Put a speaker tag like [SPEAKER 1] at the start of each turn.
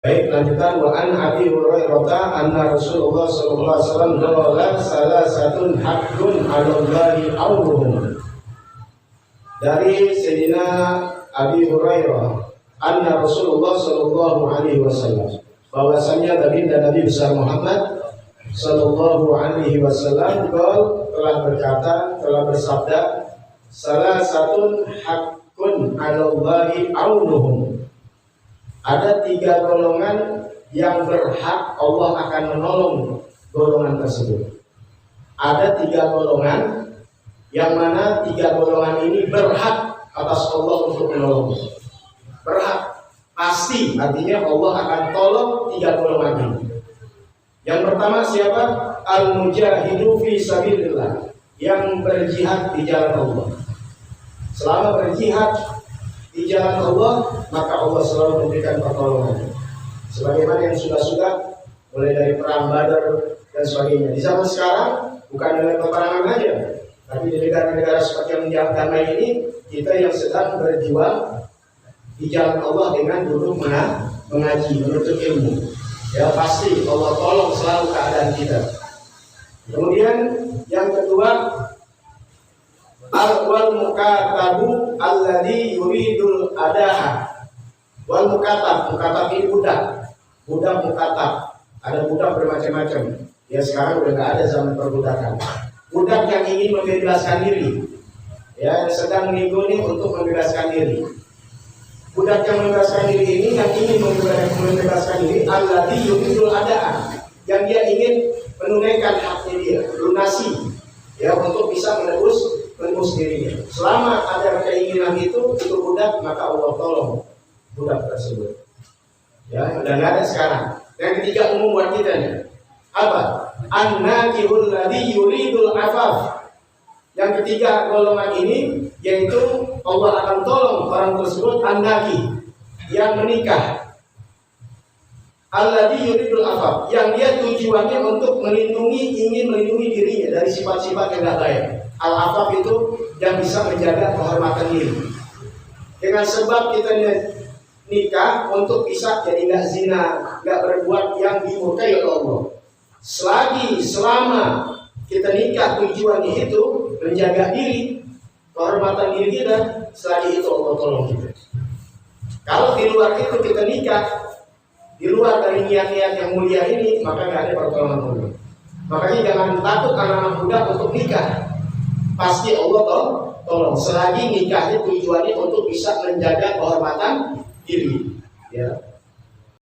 [SPEAKER 1] Baik, lanjutan wa an Abi Hurairah anna Rasulullah sallallahu alaihi wasallam qala salasatun haqqun 'alallahi awruhum. Dari Sayyidina Abi Hurairah anna Rasulullah sallallahu alaihi wasallam, bahwasanya baginda Nabi besar Muhammad sallallahu alaihi wasallam telah bersabda, salasatun haqqun 'alallahi awruhum. Ada 3 golongan yang berhak Allah akan menolong golongan tersebut. Ada 3 golongan yang mana 3 golongan ini berhak atas Allah untuk menolong. Berhak, pasti, artinya Allah akan tolong 3 golongan ini. Yang pertama siapa? Al-mujahidu fi sabilillah, yang berjihad di jalan Allah. Selama berjihad di jalan Allah, maka Allah selalu memberikan pertolongan. Sebagaimana yang sudah mulai dari perang Badar dan sebagainya. Di zaman sekarang bukan dengan peperangan aja, tapi di negara-negara seperti yang damai ini, kita yang sedang berjuang di jalan Allah dengan duduk mengaji, menuntut ilmu. Ya pasti Allah tolong selalu keadaan kita. Kemudian yang kedua, wal mukatabu alladhi yuridul adaha. Wal mukatab ini budak mukatab. Ada budak bermacam-macam. Ya sekarang udah nggak ada zaman perbudakan. Budak yang ingin membebaskan diri, ya sedang mengiguni untuk membebaskan diri. Budak yang membebaskan diri ini, yang ingin membebaskan diri, alladhi yuridul adaha, yang dia ingin menunaikan haknya dia, lunasi, ya untuk bisa menebus dirinya. Selama ada keinginan itu budak, maka Allah tolong budak tersebut. Ya, udah nggak ada sekarang. Yang ketiga umum buat kita nih. Apa? An-nakihul ladzi yuridul afaf. Yang ketiga golongan ini yaitu Allah akan tolong orang tersebut an-nakih, yang menikah. Alladzi yuridul afaf, yang dia tujuannya untuk ingin melindungi dirinya dari sifat-sifat yang tidak baik. Al-afaf itu yang bisa menjaga kehormatan diri. Dengan sebab kita nikah untuk bisa jadi nggak zina, nggak berbuat yang dimurkai oleh Allah. Selama kita nikah tujuannya itu menjaga diri, kehormatan diri kita, selagi itu Allah tolong kita. Kalau di luar itu kita nikah, di luar dari niat-niat yang mulia ini, maka nggak ada pertolongan Allah. Makanya jangan takut anak-anak muda untuk nikah. Pasti Allah tolong selagi nikahnya tujuannya untuk bisa menjaga kehormatan diri, ya.